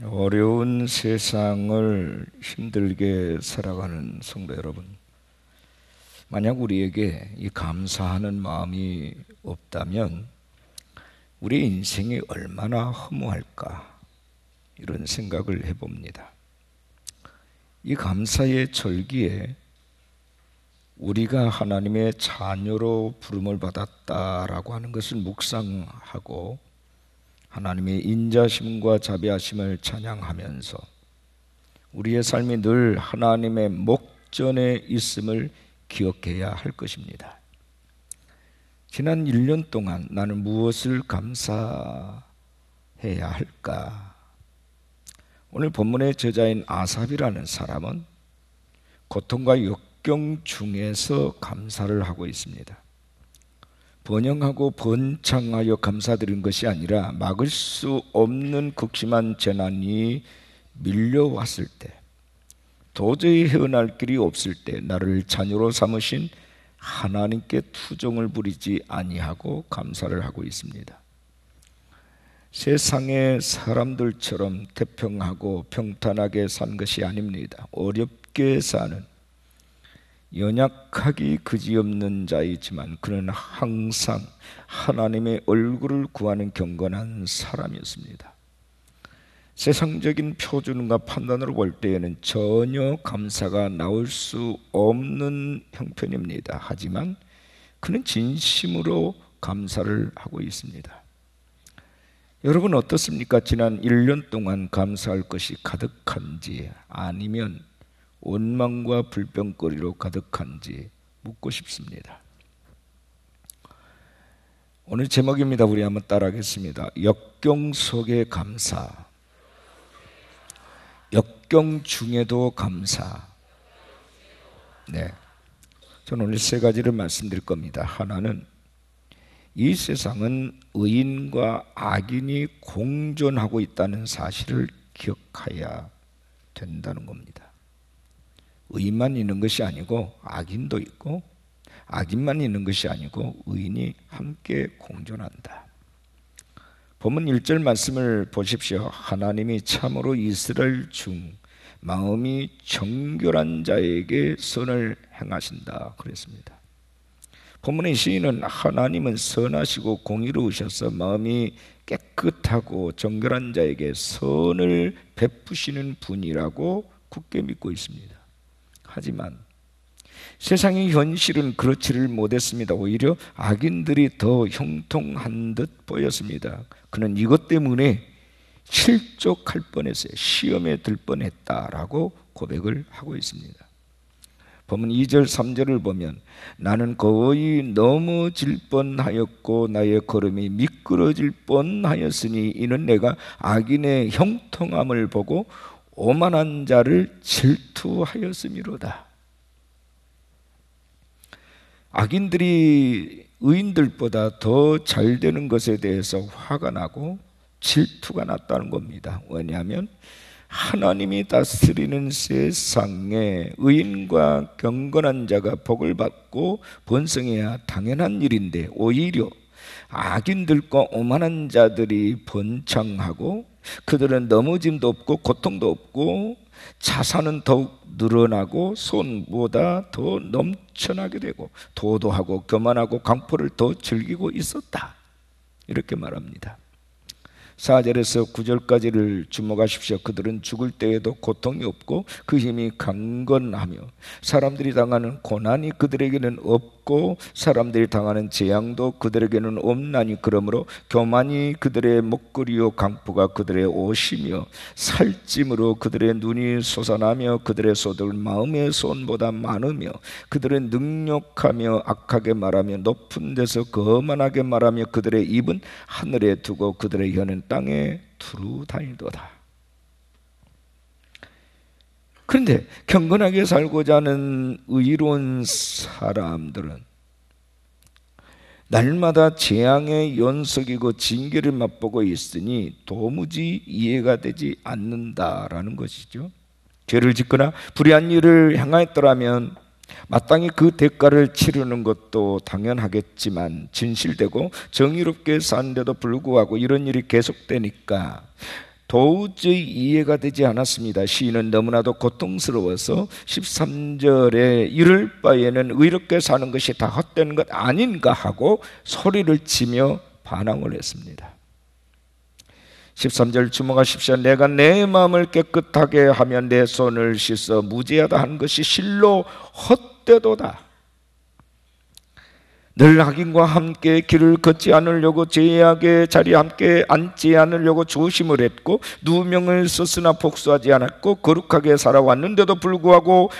어려운 세상을 힘들게 살아가는 성도 여러분, 만약 우리에게 이 감사하는 마음이 없다면 우리 인생이 얼마나 허무할까, 이런 생각을 해봅니다. 이 감사의 절기에 우리가 하나님의 자녀로 부름을 받았다라고 하는 것을 묵상하고 하나님의 인자심과 자비하심을 찬양하면서 우리의 삶이 늘 하나님의 목전에 있음을 기억해야 할 것입니다. 지난 1년 동안 나는 무엇을 감사해야 할까? 오늘 본문의 저자인 아삽이라는 사람은 고통과 역경 중에서 감사를 하고 있습니다. 번영하고 번창하여 감사드린 것이 아니라 막을 수 없는 극심한 재난이 밀려왔을 때, 도저히 헤어날 길이 없을 때 나를 자녀로 삼으신 하나님께 투정을 부리지 아니하고 감사를 하고 있습니다. 세상의 사람들처럼 태평하고 평탄하게 산 것이 아닙니다. 어렵게 사는, 연약하기 그지없는 자이지만 그는 항상 하나님의 얼굴을 구하는 경건한 사람이었습니다. 세상적인 표준과 판단으로 볼 때에는 전혀 감사가 나올 수 없는 형편입니다. 하지만 그는 진심으로 감사를 하고 있습니다. 여러분 어떻습니까? 지난 1년 동안 감사할 것이 가득한지, 아니면 원망과 불평거리로 가득한지 묻고 싶습니다. 오늘 제목입니다. 우리 한번 따라하겠습니다. 역경 속의 감사, 역경 중에도 감사. 네, 저는 오늘 세 가지를 말씀드릴 겁니다. 하나는, 이 세상은 의인과 악인이 공존하고 있다는 사실을 기억해야 된다는 겁니다. 의인만 있는 것이 아니고 악인도 있고, 악인만 있는 것이 아니고 의인이 함께 공존한다. 본문 1절 말씀을 보십시오. 하나님이 참으로 이스라엘 중 마음이 정결한 자에게 선을 행하신다 그랬습니다. 본문의 시인은 하나님은 선하시고 공의로우셔서 마음이 깨끗하고 정결한 자에게 선을 베푸시는 분이라고 굳게 믿고 있습니다. 하지만 세상의 현실은 그렇지를 못했습니다. 오히려 악인들이 더 형통한 듯 보였습니다. 그는 이것 때문에 실족할 뻔했어요. 시험에 들 뻔했다라고 고백을 하고 있습니다. 본문 2절 3절을 보면, 나는 거의 넘어질 뻔하였고 나의 걸음이 미끄러질 뻔하였으니 이는 내가 악인의 형통함을 보고 오만한 자를 질투하였음이로다. 악인들이 의인들보다 더 잘 되는 것에 대해서 화가 나고 질투가 났다는 겁니다. 왜냐하면 하나님이 다스리는 세상에 의인과 경건한 자가 복을 받고 번성해야 당연한 일인데, 오히려 악인들과 오만한 자들이 번창하고 그들은 넘어짐도 없고 고통도 없고 자산은 더욱 늘어나고 손보다 더 넘쳐나게 되고 도도하고 교만하고 강포를 더 즐기고 있었다, 이렇게 말합니다. 4절에서 9절까지를 주목하십시오. 그들은 죽을 때에도 고통이 없고 그 힘이 강건하며 사람들이 당하는 고난이 그들에게는 없고 사람들이 당하는 재앙도 그들에게는 없나니, 그러므로 교만이 그들의 목걸이요 강포가 그들의 옷이며 살찜으로 그들의 눈이 솟아나며 그들의 소득은 마음의 손보다 많으며 그들은 능욕하며 악하게 말하며 높은 데서 거만하게 말하며 그들의 입은 하늘에 두고 그들의 혀는 땅에 두루 다니도다. 그런데 경건하게 살고자 하는 의로운 사람들은 날마다 재앙의 연속이고 징계를 맛보고 있으니 도무지 이해가 되지 않는다라는 것이죠. 죄를 짓거나 불의한 일을 행하였더라면 마땅히 그 대가를 치르는 것도 당연하겠지만, 진실되고 정의롭게 사는데도 불구하고 이런 일이 계속되니까 도저히 이해가 되지 않았습니다. 시인은 너무나도 고통스러워서 13절에 이럴 바에는 의롭게 사는 것이 다 헛된 것 아닌가 하고 소리를 치며 반항을 했습니다. 13절 주목하십시오. 내가 내 마음을 깨끗하게 하면 내 손을 씻어 무죄하다 한 것이 실로 헛되도다. 늘 악인과 함께 길을 걷지 않으려고 죄악의 자리에 함께 앉지 않으려고 조심을 했고 누명을 썼으나 복수하지 않았고 거룩하게 살아왔는데도 불구하고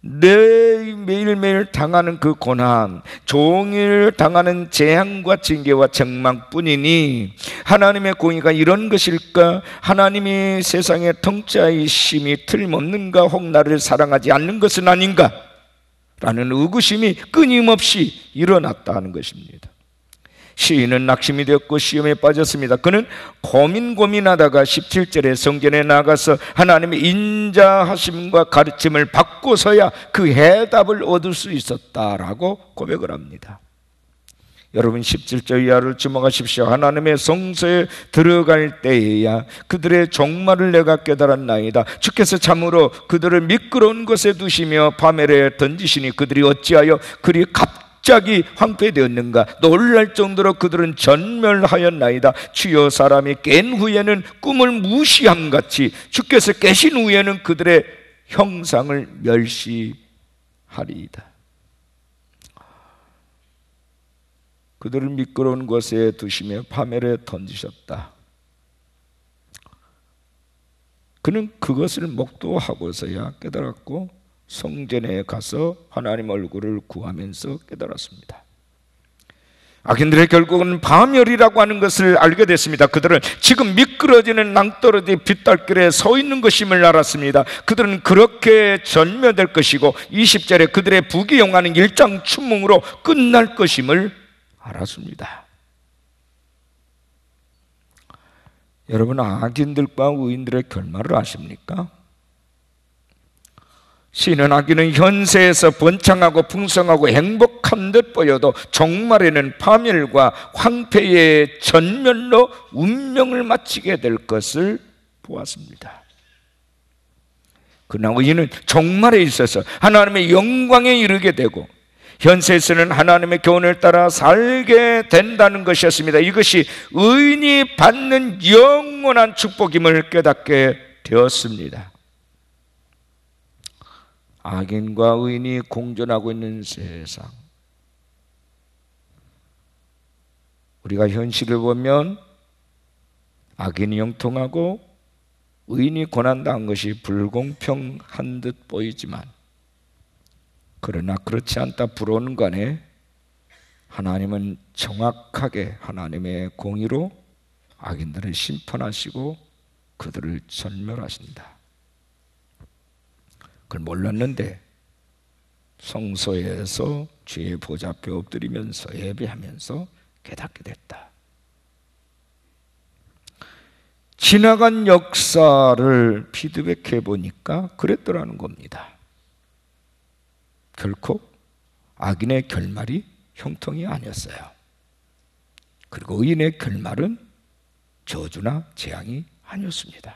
매일매일 당하는 그 고난, 종일 당하는 재앙과 징계와 책망뿐이니 하나님의 공의가 이런 것일까? 하나님이 세상의 통치하심이 틀림없는가? 혹 나를 사랑하지 않는 것은 아닌가? 라는 의구심이 끊임없이 일어났다는 것입니다. 시인은 낙심이 되었고 시험에 빠졌습니다. 그는 고민하다가 17절에 성전에 나가서 하나님의 인자하심과 가르침을 받고서야 그 해답을 얻을 수 있었다라고 고백을 합니다. 여러분 17절 이하를 주목하십시오. 하나님의 성소에 들어갈 때에야 그들의 종말을 내가 깨달았나이다. 주께서 참으로 그들을 미끄러운 곳에 두시며 파멸에 던지시니 그들이 어찌하여 그리 갑자기 황폐되었는가. 놀랄 정도로 그들은 전멸하였나이다. 주여 사람이 깬 후에는 꿈을 무시함같이 주께서 깨신 후에는 그들의 형상을 멸시하리이다. 그들을 미끄러운 곳에 두시며 파멸에 던지셨다. 그는 그것을 목도하고서야 깨달았고 성전에 가서 하나님 얼굴을 구하면서 깨달았습니다. 악인들의 결국은 파멸이라고 하는 것을 알게 됐습니다. 그들은 지금 미끄러지는 낭떠러지 빗달길에 서 있는 것임을 알았습니다. 그들은 그렇게 전멸될 것이고 20절에 그들의 부귀영화는 일장춘몽으로 끝날 것임을 알았습니다. 여러분 악인들과 의인들의 결말을 아십니까? 시인은 악인은 현세에서 번창하고 풍성하고 행복한 듯 보여도 종말에는 파멸과 황폐의 전멸로 운명을 마치게 될 것을 보았습니다. 그러나 의인은 종말에 있어서 하나님의 영광에 이르게 되고 현세에서는 하나님의 교훈을 따라 살게 된다는 것이었습니다. 이것이 의인이 받는 영원한 축복임을 깨닫게 되었습니다. 악인과 의인이 공존하고 있는 세상, 우리가 현실을 보면 악인이 형통하고 의인이 고난당한 것이 불공평한 듯 보이지만 그러나 그렇지 않다 부러운 간에 하나님은 정확하게 하나님의 공의로 악인들을 심판하시고 그들을 전멸하신다. 그걸 몰랐는데 성소에서 주의 보좌 앞에 엎드리면서 예배하면서 깨닫게 됐다. 지나간 역사를 피드백해 보니까 그랬더라는 겁니다. 결코 악인의 결말이 형통이 아니었어요. 그리고 의인의 결말은 저주나 재앙이 아니었습니다.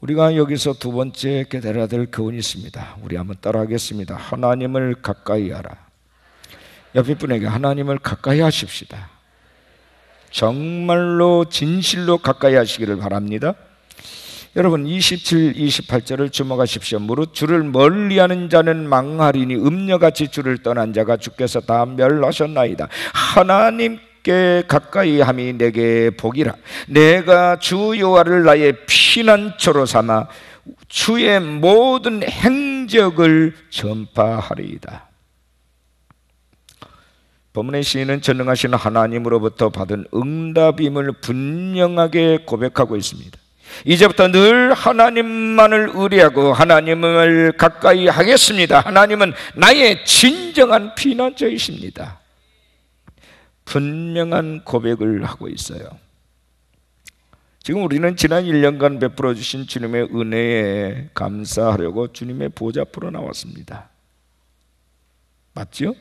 우리가 여기서 두 번째 깨달아야 될 교훈이 있습니다. 우리 한번 따라하겠습니다. 하나님을 가까이 하라. 옆에 분에게 하나님을 가까이 하십시다. 정말로 진실로 가까이 하시기를 바랍니다. 여러분 27, 28절을 주목하십시오. 무릇 주를 멀리하는 자는 망하리니 음녀같이 주를 떠난 자가 주께서 다 멸하셨나이다. 하나님께 가까이 함이 내게 복이라. 내가 주 여호와를 나의 피난처로 삼아 주의 모든 행적을 전파하리이다. 본문의 시인은 전능하신 하나님으로부터 받은 응답임을 분명하게 고백하고 있습니다. 이제부터 늘 하나님만을 의뢰하고 하나님을 가까이 하겠습니다. 하나님은 나의 진정한 피난처이십니다. 분명한 고백을 하고 있어요. 지금 우리는 지난 1년간 베풀어 주신 주님의 은혜에 감사하려고 주님의 보좌 앞으로 나왔습니다. 맞죠?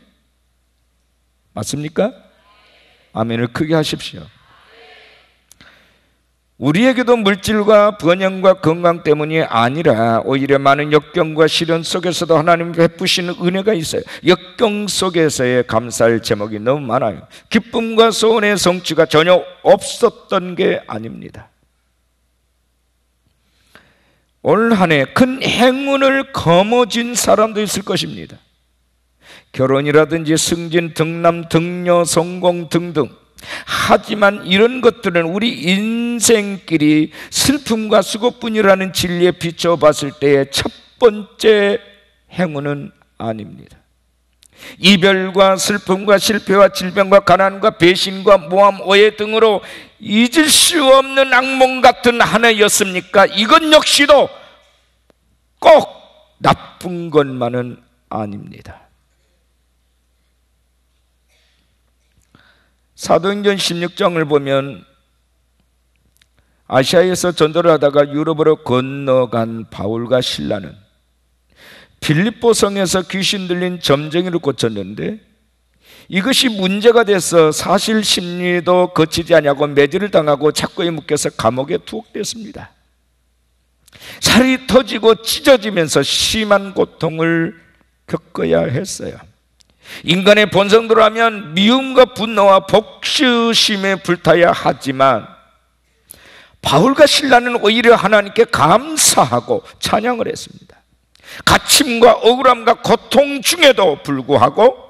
맞습니까? 아멘을 크게 하십시오. 우리에게도 물질과 번영과 건강 때문이 아니라 오히려 많은 역경과 시련 속에서도 하나님이 베푸시는 은혜가 있어요. 역경 속에서의 감사할 제목이 너무 많아요. 기쁨과 소원의 성취가 전혀 없었던 게 아닙니다. 올 한 해 큰 행운을 거머쥔 사람도 있을 것입니다. 결혼이라든지 승진, 등남, 등녀, 성공 등등. 하지만 이런 것들은 우리 인생길이 슬픔과 수고뿐이라는 진리에 비춰봤을 때의 첫 번째 행운은 아닙니다. 이별과 슬픔과 실패와 질병과 가난과 배신과 모함, 오해 등으로 잊을 수 없는 악몽 같은 한 해였습니까? 이것 역시도 꼭 나쁜 것만은 아닙니다. 사도행전 16장을 보면 아시아에서 전도를 하다가 유럽으로 건너간 바울과 실라는 빌립보 성에서 귀신 들린 점쟁이를 고쳤는데 이것이 문제가 돼서 사실 심리도 거치지 않냐고 매질을 당하고 착고에 묶여서 감옥에 투옥됐습니다. 살이 터지고 찢어지면서 심한 고통을 겪어야 했어요. 인간의 본성대로 하면 미움과 분노와 복수심에 불타야 하지만 바울과 실라는 오히려 하나님께 감사하고 찬양을 했습니다. 갇힘과 억울함과 고통 중에도 불구하고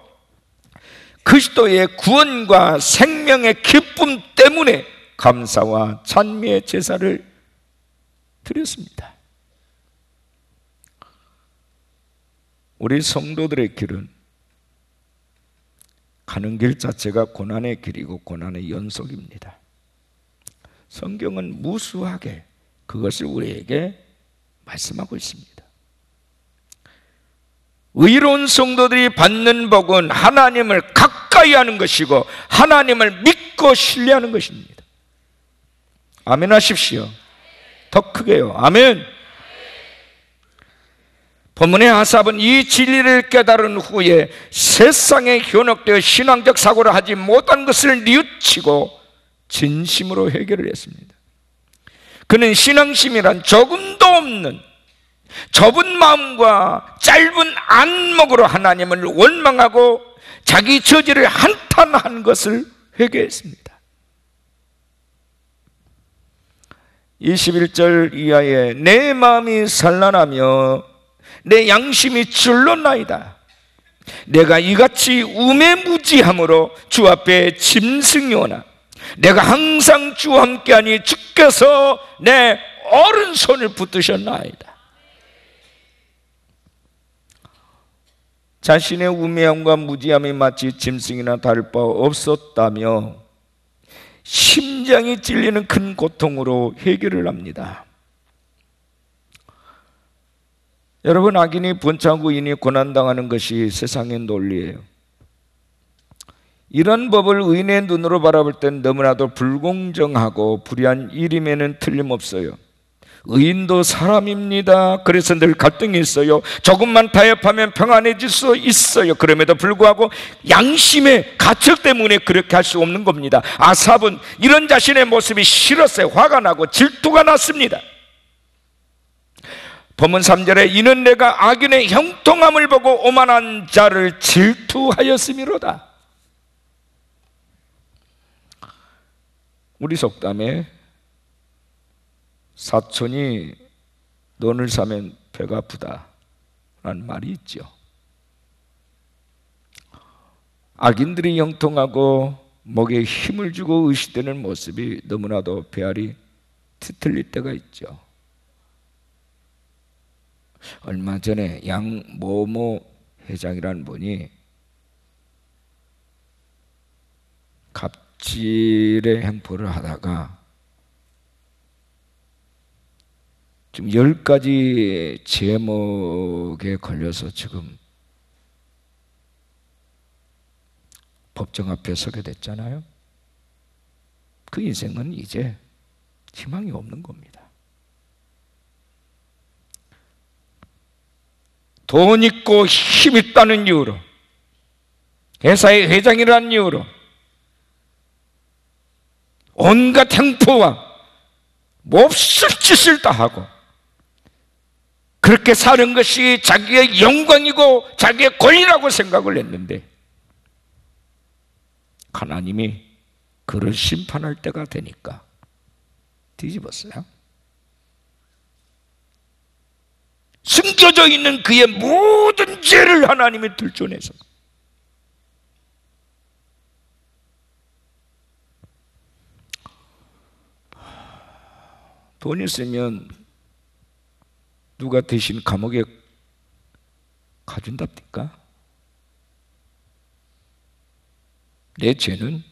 그리스도의 구원과 생명의 기쁨 때문에 감사와 찬미의 제사를 드렸습니다. 우리 성도들의 길은 가는 길 자체가 고난의 길이고 고난의 연속입니다. 성경은 무수하게 그것을 우리에게 말씀하고 있습니다. 의로운 성도들이 받는 복은 하나님을 가까이 하는 것이고 하나님을 믿고 신뢰하는 것입니다. 아멘 하십시오. 더 크게요. 아멘. 본문의 아삽은 이 진리를 깨달은 후에 세상에 현혹되어 신앙적 사고를 하지 못한 것을 뉘우치고 진심으로 해결을 했습니다. 그는 신앙심이란 조금도 없는 좁은 마음과 짧은 안목으로 하나님을 원망하고 자기 처지를 한탄한 것을 회개했습니다. 21절 이하에 내 마음이 산란하며 내 양심이 출렁나이다. 내가 이같이 우매무지함으로 주 앞에 짐승이오나 내가 항상 주와 함께하니 주께서 내 오른손을 붙드셨나이다. 자신의 우매함과 무지함이 마치 짐승이나 다를 바 없었다며 심장이 찔리는 큰 고통으로 해결을 합니다. 여러분, 악인이 번창하고 인이 고난당하는 것이 세상의 논리예요. 이런 법을 의인의 눈으로 바라볼 땐 너무나도 불공정하고 불의한 일임에는 틀림없어요. 의인도 사람입니다. 그래서 늘 갈등이 있어요. 조금만 타협하면 평안해질 수 있어요. 그럼에도 불구하고 양심의 가책 때문에 그렇게 할 수 없는 겁니다. 아삽은 이런 자신의 모습이 싫었어요. 화가 나고 질투가 났습니다. 본문 3절에 이는 내가 악인의 형통함을 보고 오만한 자를 질투하였음이로다. 우리 속담에 사촌이 논을 사면 배가 아프다 라는 말이 있죠. 악인들이 형통하고 목에 힘을 주고 의식되는 모습이 너무나도 배알이 뒤틀릴 때가 있죠. 얼마 전에 양모모 회장이라는 분이 갑질의 행포를 하다가 지금 10가지 제목에 걸려서 지금 법정 앞에 서게 됐잖아요. 그 인생은 이제 희망이 없는 겁니다. 돈 있고 힘 있다는 이유로, 회사의 회장이라는 이유로 온갖 행포와 몹쓸 짓을 다 하고 그렇게 사는 것이 자기의 영광이고 자기의 권리라고 생각을 했는데 하나님이 그를 심판할 때가 되니까 뒤집었어요. 숨겨져 있는 그의 모든 죄를 하나님이 들춰내서 돈 있으면 누가 대신 감옥에 가준답니까? 내 죄는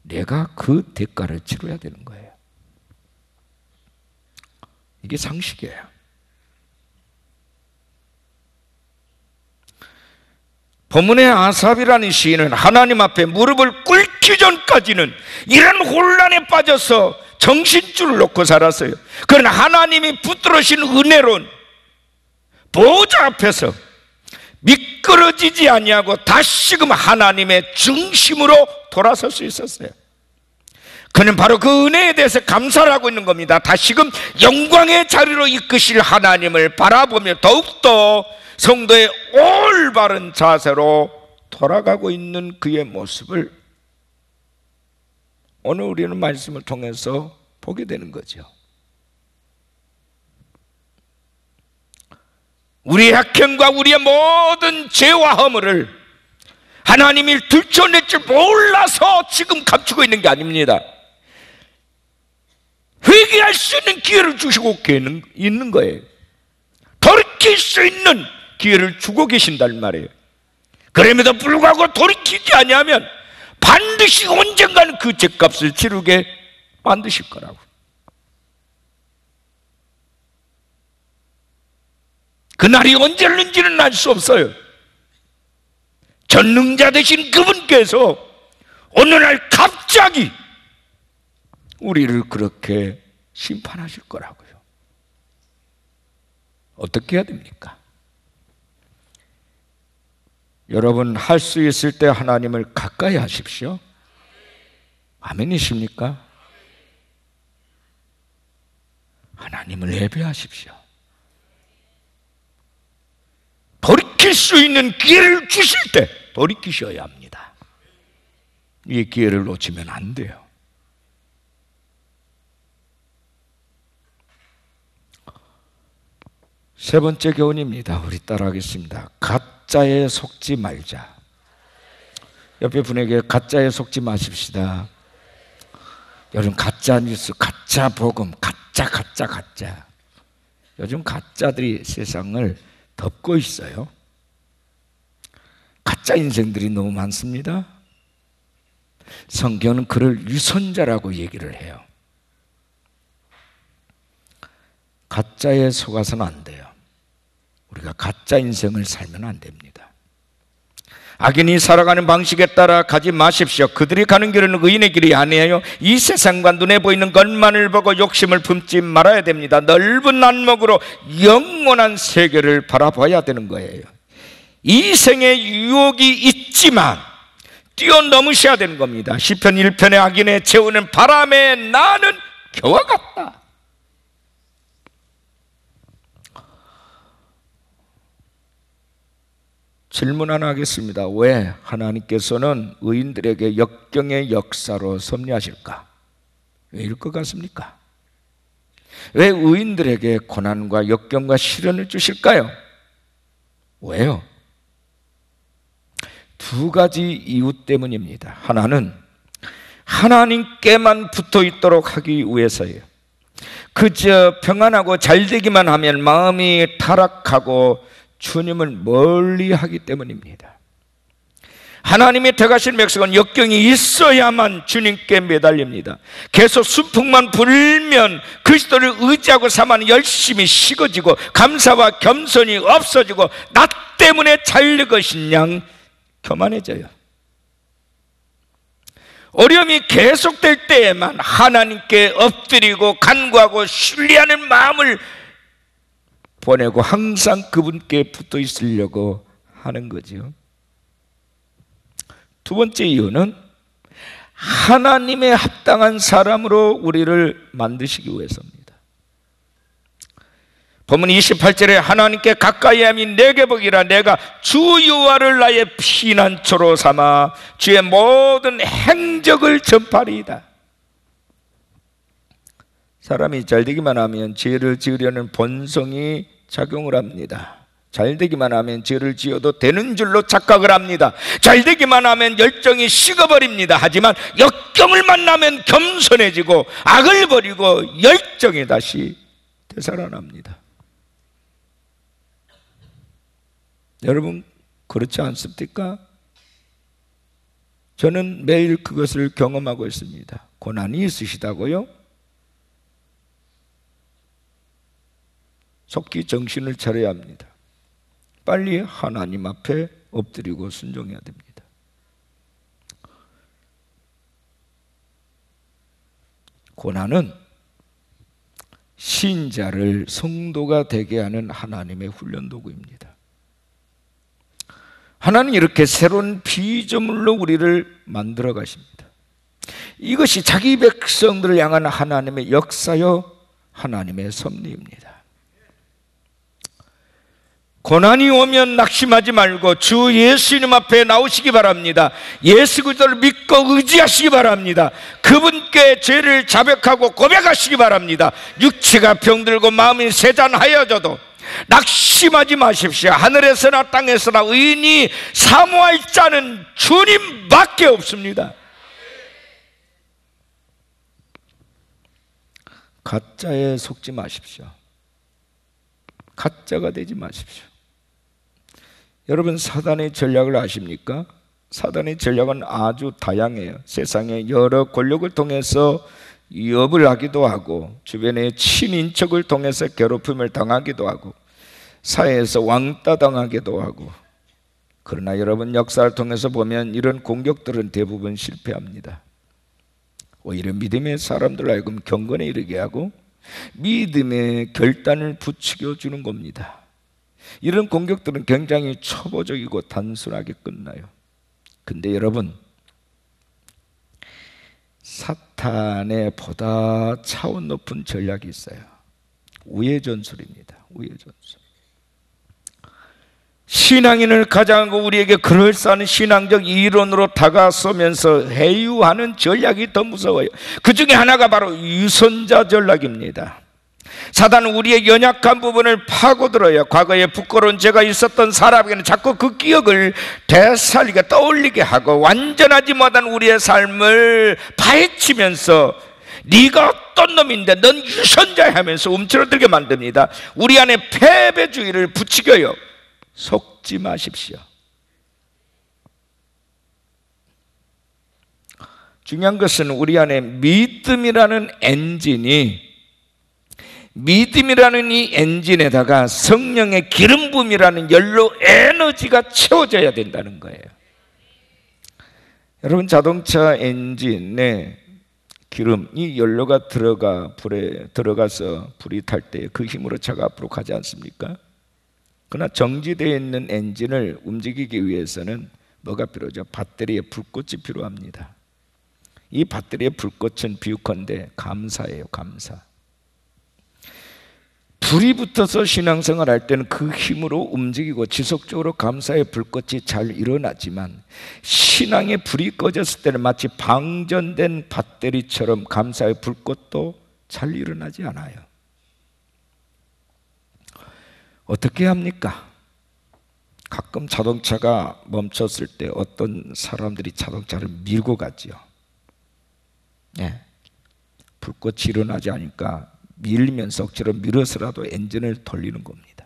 내가 그 대가를 치러야 되는 거예요. 이게 상식이에요. 본문의 아삽이라는 시인은 하나님 앞에 무릎을 꿇기 전까지는 이런 혼란에 빠져서 정신줄을 놓고 살았어요. 그러나 하나님이 붙들으신 은혜론 보호자 앞에서 미끄러지지 아니하고 다시금 하나님의 중심으로 돌아설 수 있었어요. 그는 바로 그 은혜에 대해서 감사를 하고 있는 겁니다. 다시금 영광의 자리로 이끄실 하나님을 바라보며 더욱더 성도의 올바른 자세로 돌아가고 있는 그의 모습을 오늘 우리는 말씀을 통해서 보게 되는 거죠. 우리의 악행과 우리의 모든 죄와 허물을 하나님이 들춰낼 줄 몰라서 지금 감추고 있는 게 아닙니다. 회개할 수 있는 기회를 주시고 있는 거예요. 돌이킬 수 있는 기회를 주고 계신단 말이에요. 그럼에도 불구하고 돌이키지 아니하면 반드시 언젠가는 그 죄값을 치르게 만드실 거라고. 그날이 언제는지는 알 수 없어요. 전능자 되신 그분께서 어느 날 갑자기 우리를 그렇게 심판하실 거라고요. 어떻게 해야 됩니까? 여러분, 할 수 있을 때 하나님을 가까이 하십시오. 아멘이십니까? 하나님을 예배하십시오. 돌이킬 수 있는 기회를 주실 때 돌이키셔야 합니다. 이 기회를 놓치면 안 돼요. 세 번째 교훈입니다. 우리 따라하겠습니다. 가짜에 속지 말자. 옆에 분에게 가짜에 속지 마십시다. 요즘 가짜 뉴스, 가짜 복음, 가짜. 요즘 가짜들이 세상을 덮고 있어요. 가짜 인생들이 너무 많습니다. 성경은 그를 유선자라고 얘기를 해요. 가짜에 속아서는 안 돼요. 우리가 가짜 인생을 살면 안 됩니다. 악인이 살아가는 방식에 따라 가지 마십시오. 그들이 가는 길은 의인의 길이 아니에요. 이 세상과 눈에 보이는 것만을 보고 욕심을 품지 말아야 됩니다. 넓은 안목으로 영원한 세계를 바라봐야 되는 거예요. 이 생에 유혹이 있지만 뛰어넘으셔야 되는 겁니다. 시편 1편의 악인의 채우는 바람에 나는 겨와 같다. 질문 하나 하겠습니다. 왜 하나님께서는 의인들에게 역경의 역사로 섭리하실까? 왜일 것 같습니까? 왜 의인들에게 고난과 역경과 시련을 주실까요? 왜요? 두 가지 이유 때문입니다. 하나는 하나님께만 붙어 있도록 하기 위해서예요. 그저 평안하고 잘 되기만 하면 마음이 타락하고 주님을 멀리하기 때문입니다. 하나님의 택하신 백성은 역경이 있어야만 주님께 매달립니다. 계속 순풍만 불면 그리스도를 의지하고 삼아는 열심히 식어지고 감사와 겸손이 없어지고 나 때문에 잘 될 것인 양 교만해져요. 어려움이 계속될 때에만 하나님께 엎드리고 간구하고 신뢰하는 마음을 보내고 항상 그분께 붙어 있으려고 하는 거죠. 두 번째 이유는 하나님의 합당한 사람으로 우리를 만드시기 위해서입니다. 본문 28절에 하나님께 가까이 함이 내게 복이라. 내가 주 여호와를 나의 피난처로 삼아 주의 모든 행적을 전파리이다. 사람이 잘되기만 하면 죄를 지으려는 본성이 작용을 합니다. 잘되기만 하면 죄를 지어도 되는 줄로 착각을 합니다. 잘되기만 하면 열정이 식어버립니다. 하지만 역경을 만나면 겸손해지고 악을 버리고 열정이 다시 되살아납니다. 여러분 그렇지 않습니까? 저는 매일 그것을 경험하고 있습니다. 고난이 있으시다고요? 속히 정신을 차려야 합니다. 빨리 하나님 앞에 엎드리고 순종해야 됩니다. 고난은 신자를 성도가 되게 하는 하나님의 훈련 도구입니다. 하나님은 이렇게 새로운 피조물로 우리를 만들어 가십니다. 이것이 자기 백성들을 향한 하나님의 역사요 하나님의 섭리입니다. 고난이 오면 낙심하지 말고 주 예수님 앞에 나오시기 바랍니다. 예수 그리스도를 믿고 의지하시기 바랍니다. 그분께 죄를 자백하고 고백하시기 바랍니다. 육체가 병들고 마음이 세잔하여져도 낙심하지 마십시오. 하늘에서나 땅에서나 의인이 사모할 자는 주님밖에 없습니다. 가짜에 속지 마십시오. 가짜가 되지 마십시오. 여러분 사단의 전략을 아십니까? 사단의 전략은 아주 다양해요. 세상의 여러 권력을 통해서 위협을 하기도 하고 주변의 친인척을 통해서 괴롭힘을 당하기도 하고 사회에서 왕따 당하기도 하고. 그러나 여러분 역사를 통해서 보면 이런 공격들은 대부분 실패합니다. 오히려 믿음의 사람들 하여금 경건에 이르게 하고 믿음의 결단을 부추겨 주는 겁니다. 이런 공격들은 굉장히 초보적이고 단순하게 끝나요. 근데 여러분 사탄의 보다 차원 높은 전략이 있어요. 우회전술입니다. 우회전술. 신앙인을 가장하고 우리에게 그럴싸한 신앙적 이론으로 다가서면서 회유하는 전략이 더 무서워요. 그 중에 하나가 바로 유선자 전략입니다. 사단은 우리의 연약한 부분을 파고들어요. 과거에 부끄러운 죄가 있었던 사람에게는 자꾸 그 기억을 되살리게 떠올리게 하고 완전하지 못한 우리의 삶을 파헤치면서 네가 어떤 놈인데 넌 유선자야 하면서 움츠러들게 만듭니다. 우리 안에 패배주의를 부추겨요. 속지 마십시오. 중요한 것은 우리 안에 믿음이라는 이 엔진에다가 성령의 기름 부음이라는 연료 에너지가 채워져야 된다는 거예요. 여러분 자동차 엔진에 기름이 연료가 불에 들어가서 불이 탈 때 그 힘으로 차가 앞으로 가지 않습니까? 그러나 정지되어 있는 엔진을 움직이기 위해서는 뭐가 필요하죠? 배터리의 불꽃이 필요합니다. 이 배터리의 불꽃은 비유컨대 감사예요. 감사. 불이 붙어서 신앙생활 할 때는 그 힘으로 움직이고 지속적으로 감사의 불꽃이 잘 일어나지만 신앙의 불이 꺼졌을 때는 마치 방전된 배터리처럼 감사의 불꽃도 잘 일어나지 않아요. 어떻게 합니까? 가끔 자동차가 멈췄을 때 어떤 사람들이 자동차를 밀고 가지요. 네. 불꽃이 일어나지 않으니까 밀면서 억지로 밀어서라도 엔진을 돌리는 겁니다.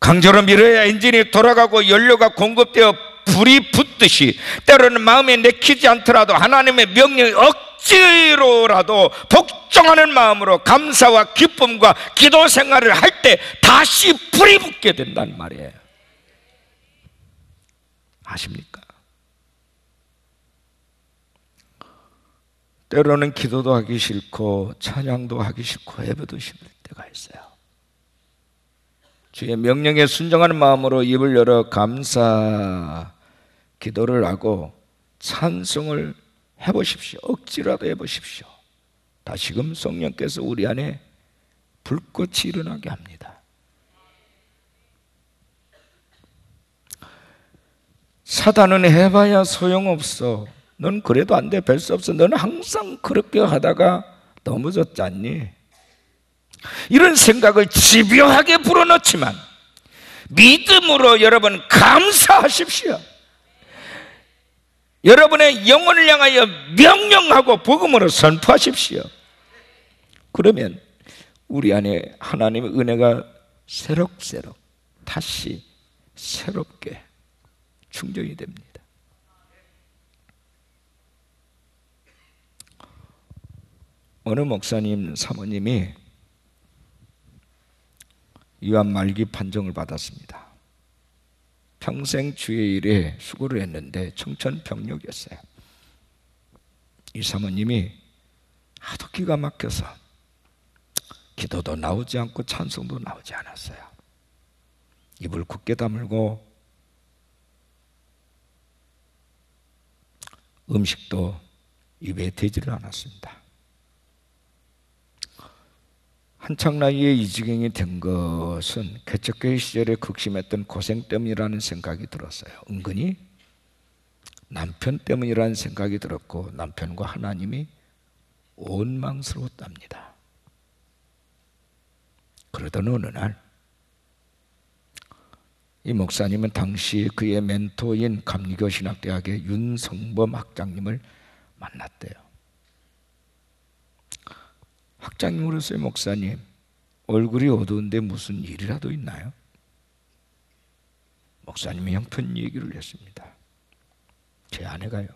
강제로 밀어야 엔진이 돌아가고 연료가 공급되어 불이 붙듯이 때로는 마음에 내키지 않더라도 하나님의 명령에 억지로라도 복종하는 마음으로 감사와 기쁨과 기도 생활을 할 때 다시 불이 붙게 된다는 말이에요. 아십니까? 때로는 기도도 하기 싫고 찬양도 하기 싫고 예배도 싫을 때가 있어요. 주의 명령에 순종하는 마음으로 입을 열어 감사 기도를 하고 찬송을 해보십시오. 억지라도 해보십시오. 다시금 성령께서 우리 안에 불꽃이 일어나게 합니다. 사단은 해봐야 소용없어. 넌 그래도 안 돼. 별 수 없어. 너는 항상 그렇게 하다가 넘어졌지 않니? 이런 생각을 집요하게 불어넣지만 믿음으로 여러분 감사하십시오. 여러분의 영혼을 향하여 명령하고 복음으로 선포하십시오. 그러면 우리 안에 하나님의 은혜가 새록새록 다시 새롭게 충전이 됩니다. 어느 목사님 사모님이 유한 말기 판정을 받았습니다. 평생 주의 일에 수고를 했는데 청천벽력이었어요. 이 사모님이 하도 기가 막혀서 기도도 나오지 않고 찬송도 나오지 않았어요. 입을 굳게 다물고 음식도 입에 대지를 않았습니다. 한창 나이에 이 지경이 된 것은 개척교회 시절에 극심했던 고생 때문이라는 생각이 들었어요. 은근히 남편 때문이라는 생각이 들었고 남편과 하나님이 원망스러웠답니다. 그러던 어느 날 이 목사님은 당시 그의 멘토인 감리교 신학대학의 윤성범 학장님을 만났대요. 학장님으로서의 목사님, 얼굴이 어두운데 무슨 일이라도 있나요? 목사님이 형편 얘기를 했습니다. 제 아내가요,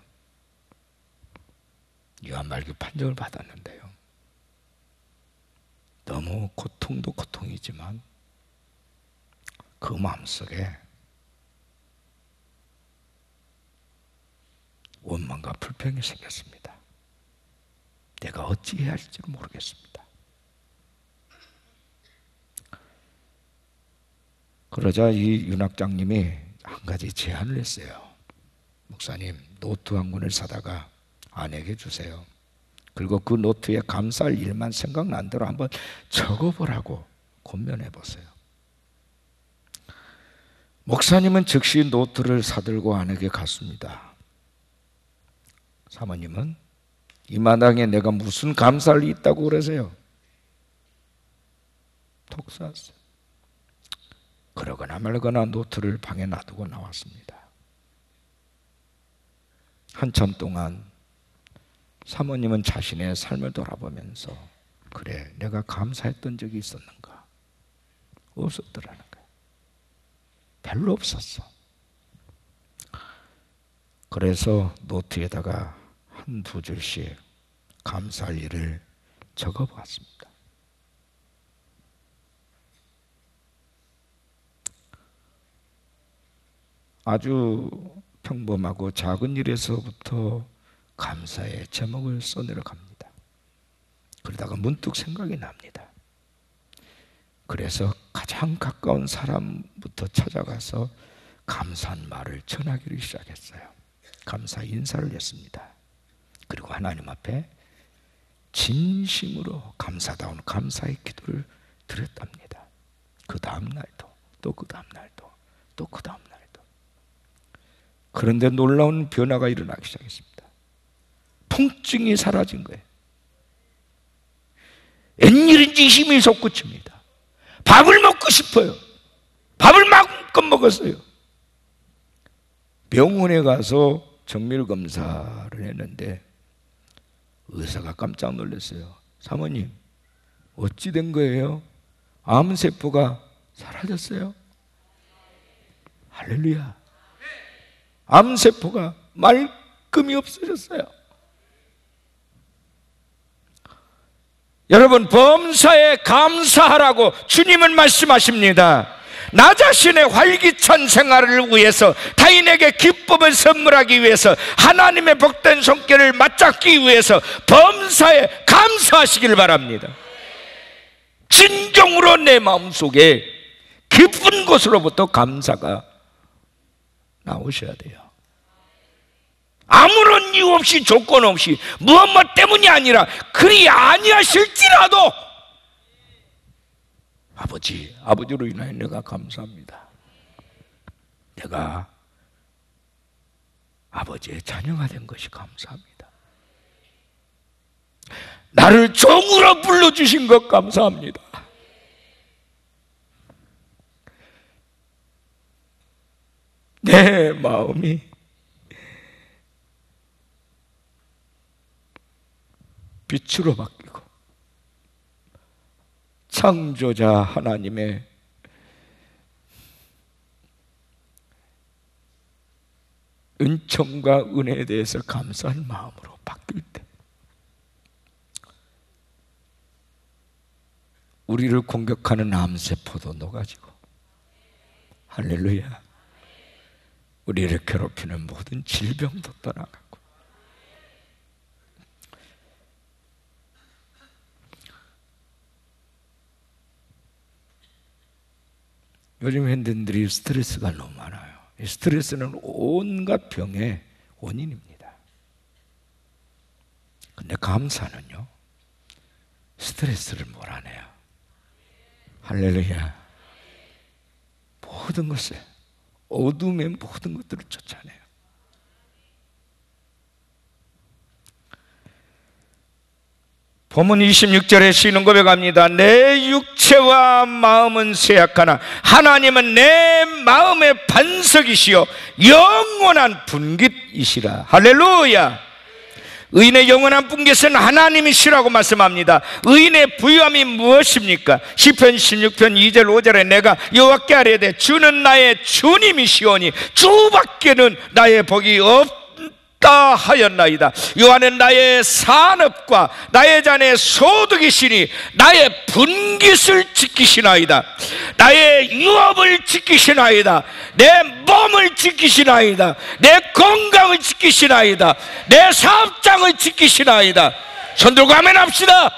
유한 말기 판정을 받았는데요, 너무 고통도 고통이지만 그 마음속에 원망과 불평이 생겼습니다. 내가 어찌해야 할지 모르겠습니다. 그러자 이 윤학장님이 한 가지 제안을 했어요. 목사님, 노트 한 권을 사다가 아내에게 주세요. 그리고 그 노트에 감사할 일만 생각난 대로 한번 적어보라고 권면해 보세요. 목사님은 즉시 노트를 사들고 아내에게 갔습니다. 사모님은 이 마당에 내가 무슨 감사할 일이 있다고 그러세요? 톡 쐈어요. 그러거나 말거나 노트를 방에 놔두고 나왔습니다. 한참 동안 사모님은 자신의 삶을 돌아보면서, 그래, 내가 감사했던 적이 있었는가? 없었더라는 거예요. 별로 없었어. 그래서 노트에다가 한두 줄씩 감사할 일을 적어보았습니다. 아주 평범하고 작은 일에서부터 감사의 제목을 써내려갑니다. 그러다가 문득 생각이 납니다. 그래서 가장 가까운 사람부터 찾아가서 감사한 말을 전하기를 시작했어요. 감사 인사를 했습니다. 그리고 하나님 앞에 진심으로 감사다운 감사의 기도를 드렸답니다. 그 다음 날도, 또 그 다음 날도, 또 그 다음 날도. 그런데 놀라운 변화가 일어나기 시작했습니다. 통증이 사라진 거예요. 웬일인지 힘이 솟구칩니다. 밥을 먹고 싶어요. 밥을 마음껏 먹었어요. 병원에 가서 정밀 검사를 했는데 의사가 깜짝 놀랐어요. 사모님, 어찌 된 거예요? 암세포가 사라졌어요. 할렐루야. 암세포가 말끔히 없어졌어요. 여러분, 범사에 감사하라고 주님은 말씀하십니다. 나 자신의 활기찬 생활을 위해서, 타인에게 기쁨을 선물하기 위해서, 하나님의 복된 손길을 맞잡기 위해서 범사에 감사하시길 바랍니다. 진정으로 내 마음속에 깊은 곳으로부터 감사가 나오셔야 돼요. 아무런 아무런 이유 없이 조건 없이 무엇 때문이 아니라 그리 아니하실지라도 아버지로 인하여 내가 감사합니다. 내가 아버지의 자녀가 된 것이 감사합니다. 나를 종으로 불러주신 것 감사합니다. 내 마음이 빛으로 바뀌고 창조자 하나님의 은총과 은혜에 대해서 감사한 마음으로 바뀔 때 우리를 공격하는 암세포도 녹아지고, 할렐루야, 우리를 괴롭히는 모든 질병도 떠나가고, 요즘 현대인들이 스트레스가 너무 많아요. 이 스트레스는 온갖 병의 원인입니다. 근데 감사는요, 스트레스를 몰아내요. 할렐루야. 모든 것을, 어둠의 모든 것들을 쫓아내요. 본문 26절에 시는 고백합니다. 내 육체와 마음은 쇠약하나 하나님은 내 마음의 반석이시요 영원한 분깃이시라. 할렐루야. 의인의 영원한 분깃은 하나님이시라고 말씀합니다. 의인의 부유함이 무엇입니까? 시편 16편 2절 5절에 내가 여호와께 아뢰되 주는 나의 주님이시오니 주밖에는 나의 복이 없다 하였나이다. 여호와는 나의 산업과 나의 잔의 소득이시니 나의 분깃을 지키시나이다. 나의 유업을 지키시나이다. 내 몸을 지키시나이다. 내 건강을 지키시나이다. 내 사업장을 지키시나이다. 손 들고 아멘 합시다.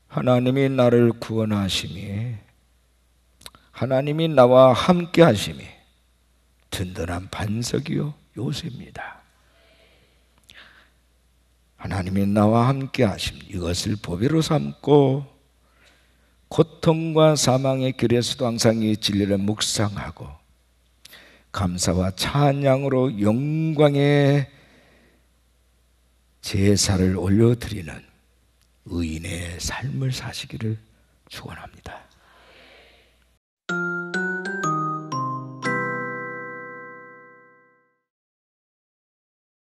하나님이 나를 구원하심이, 하나님이 나와 함께 하심이 든든한 반석이요 요새입니다. 하나님이 나와 함께 하심, 이것을 보배로 삼고 고통과 사망의 길에서도 항상 이 진리를 묵상하고 감사와 찬양으로 영광의 제사를 올려드리는 의인의 삶을 사시기를 축원합니다.